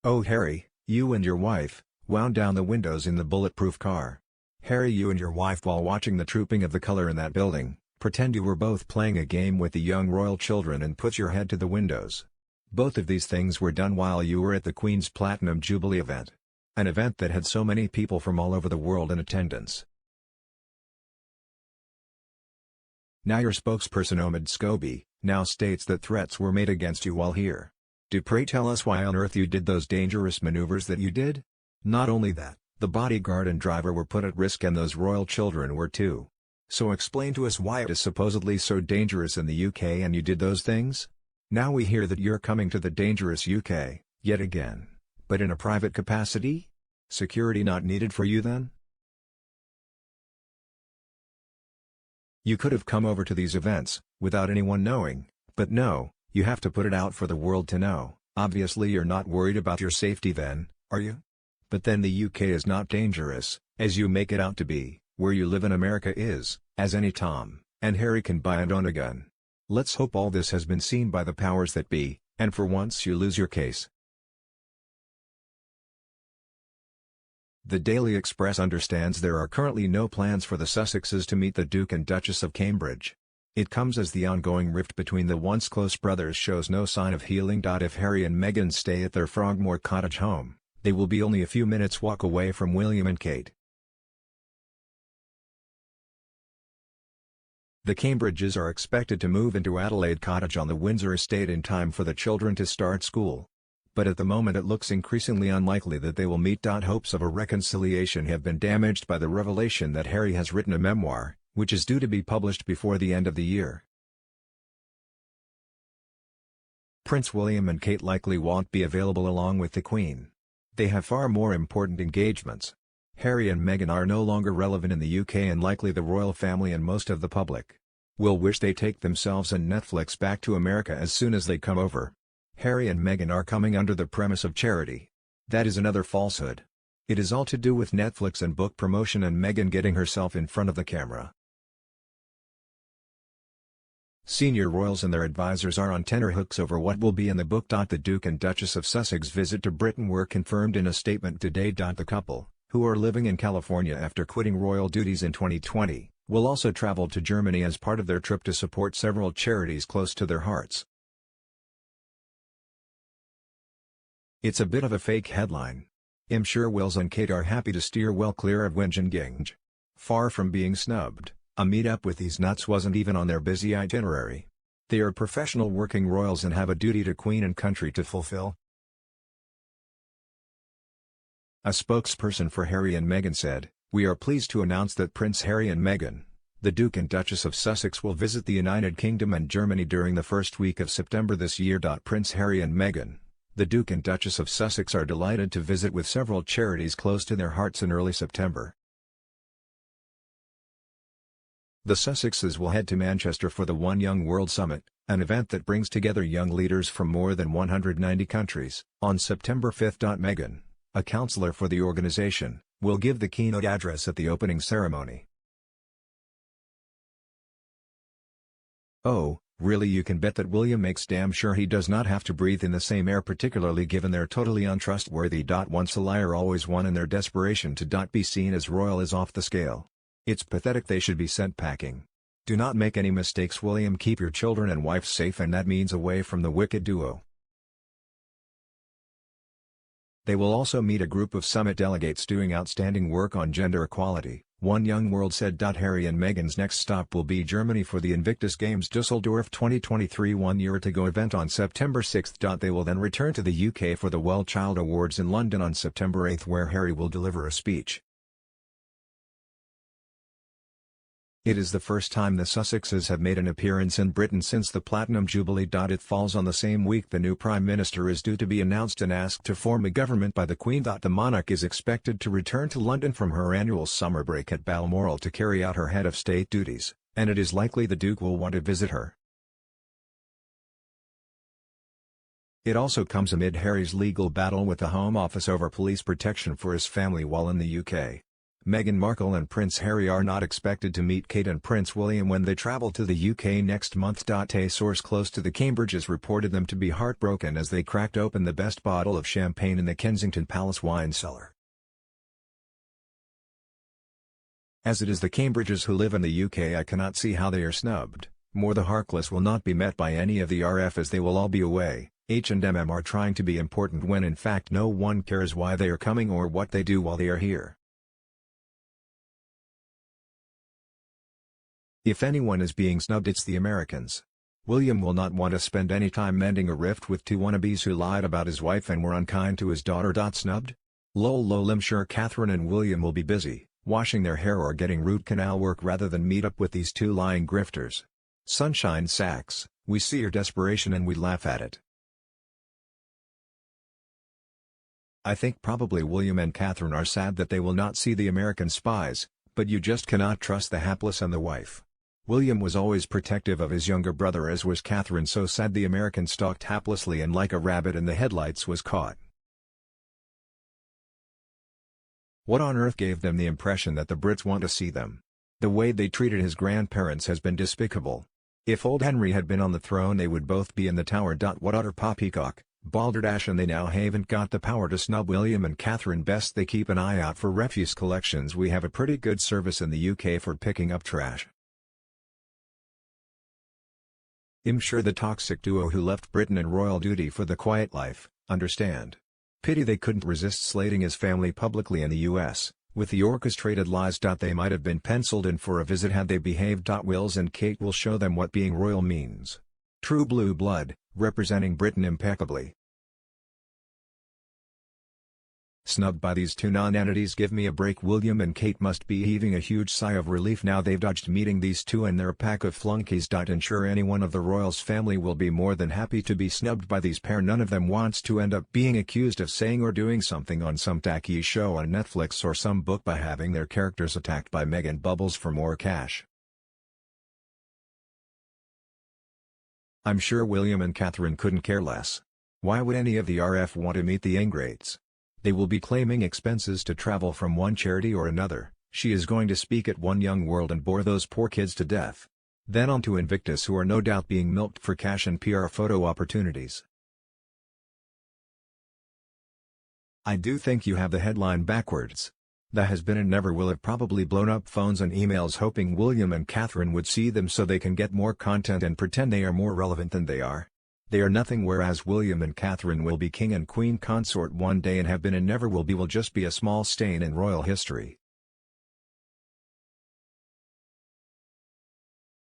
Oh Harry, you and your wife, wound down the windows in the bulletproof car. Harry, you and your wife, while watching the trooping of the color in that building, pretend you were both playing a game with the young royal children and put your head to the windows. Both of these things were done while you were at the Queen's Platinum Jubilee event. An event that had so many people from all over the world in attendance. Now your spokesperson SNUBBED now states that threats were made against you while here. Do pray tell us why on earth you did those dangerous maneuvers that you did? Not only that, the bodyguard and driver were put at risk and those royal children were too. So explain to us why it is supposedly so dangerous in the UK and you did those things? Now we hear that you're coming to the dangerous UK, yet again, but in a private capacity? Security not needed for you then? You could have come over to these events, without anyone knowing, but no, you have to put it out for the world to know. Obviously you're not worried about your safety then, are you? But then the UK is not dangerous, as you make it out to be. Where you live in America is, as any Tom and Harry can buy and own a gun. Let's hope all this has been seen by the powers that be, and for once you lose your case. The Daily Express understands there are currently no plans for the Sussexes to meet the Duke and Duchess of Cambridge. It comes as the ongoing rift between the once close brothers shows no sign of healing. If Harry and Meghan stay at their Frogmore Cottage home, they will be only a few minutes' walk away from William and Kate. The Cambridges are expected to move into Adelaide Cottage on the Windsor estate in time for the children to start school. But at the moment it looks increasingly unlikely that they will meet. Hopes of a reconciliation have been damaged by the revelation that Harry has written a memoir, which is due to be published before the end of the year. Prince William and Kate likely won't be available along with the Queen. They have far more important engagements. Harry and Meghan are no longer relevant in the UK and likely the royal family and most of the public will wish they take themselves and Netflix back to America as soon as they come over. Harry and Meghan are coming under the premise of charity. That is another falsehood. It is all to do with Netflix and book promotion and Meghan getting herself in front of the camera. Senior royals and their advisors are on tenterhooks over what will be in the book. The Duke and Duchess of Sussex visit to Britain were confirmed in a statement today. The couple, who are living in California after quitting royal duties in 2020, will also travel to Germany as part of their trip to support several charities close to their hearts. It's a bit of a fake headline. I'm sure Wills and Kate are happy to steer well clear of whinge and ginge. Far from being snubbed, a meet-up with these nuts wasn't even on their busy itinerary. They are professional working royals and have a duty to Queen and country to fulfill. A spokesperson for Harry and Meghan said, "We are pleased to announce that Prince Harry and Meghan, the Duke and Duchess of Sussex, will visit the United Kingdom and Germany during the first week of September this year." Prince Harry and Meghan, the Duke and Duchess of Sussex, are delighted to visit with several charities close to their hearts in early September. The Sussexes will head to Manchester for the One Young World Summit, an event that brings together young leaders from more than 190 countries, on September 5. Meghan, a counselor for the organization, will give the keynote address at the opening ceremony. Oh, really? You can bet that William makes damn sure he does not have to breathe in the same air, particularly given they're totally untrustworthy. Once a liar always one, and their desperation to be seen as royal is off the scale. It's pathetic. They should be sent packing. Do not make any mistakes, William. Keep your children and wife safe, and that means away from the wicked duo. They will also meet a group of summit delegates doing outstanding work on gender equality, One Young World said. Harry and Meghan's next stop will be Germany for the Invictus Games Dusseldorf 2023 One Year to Go event on September 6. They will then return to the UK for the Well Child Awards in London on September 8, where Harry will deliver a speech. It is the first time the Sussexes have made an appearance in Britain since the Platinum Jubilee. It falls on the same week the new Prime Minister is due to be announced and asked to form a government by the Queen. The monarch is expected to return to London from her annual summer break at Balmoral to carry out her head of state duties, and it is likely the Duke will want to visit her. It also comes amid Harry's legal battle with the Home Office over police protection for his family while in the UK. Meghan Markle and Prince Harry are not expected to meet Kate and Prince William when they travel to the UK next month. A source close to the Cambridges reported them to be heartbroken as they cracked open the best bottle of champagne in the Kensington Palace wine cellar. As it is the Cambridges who live in the UK, I cannot see how they are snubbed. More the Harkless will not be met by any of the RF as they will all be away. H&M are trying to be important when in fact no one cares why they are coming or what they do while they are here. If anyone is being snubbed, it's the Americans. William will not want to spend any time mending a rift with two wannabes who lied about his wife and were unkind to his daughter. Snubbed? Lol. I'm sure Catherine and William will be busy, washing their hair or getting root canal work rather than meet up with these two lying grifters. Sunshine Sacks, we see your desperation and we laugh at it. I think probably William and Catherine are sad that they will not see the American spies, but you just cannot trust the hapless and the wife. William was always protective of his younger brother, as was Catherine. So sad the American stalked haplessly and like a rabbit in the headlights was caught. What on earth gave them the impression that the Brits want to see them? The way they treated his grandparents has been despicable. If old Henry had been on the throne, they would both be in the tower. What utter poppycock, balderdash, and they now haven't got the power to snub William and Catherine. Best they keep an eye out for refuse collections. We have a pretty good service in the UK for picking up trash. I'm sure the toxic duo who left Britain in royal duty for the quiet life understand. Pity they couldn't resist slating his family publicly in the US, with the orchestrated lies. They might have been penciled in for a visit had they behaved. Wills and Kate will show them what being royal means. True blue blood, representing Britain impeccably. Snubbed by these two non-entities. Give me a break. William and Kate must be heaving a huge sigh of relief now they've dodged meeting these two and they're a pack of flunkies. Ensure anyone of the royals family will be more than happy to be snubbed by these pair. None of them wants to end up being accused of saying or doing something on some tacky show on Netflix or some book by having their characters attacked by Meghan Bubbles for more cash. I'm sure William and Catherine couldn't care less. Why would any of the RF want to meet the ingrates? They will be claiming expenses to travel from one charity or another. She is going to speak at One Young World and bore those poor kids to death. Then on to Invictus, who are no doubt being milked for cash and PR photo opportunities. I do think you have the headline backwards. The has-been and never will have probably blown up phones and emails hoping William and Catherine would see them so they can get more content and pretend they are more relevant than they are. They are nothing, whereas William and Catherine will be king and queen consort one day and have been and never will be just be a small stain in royal history.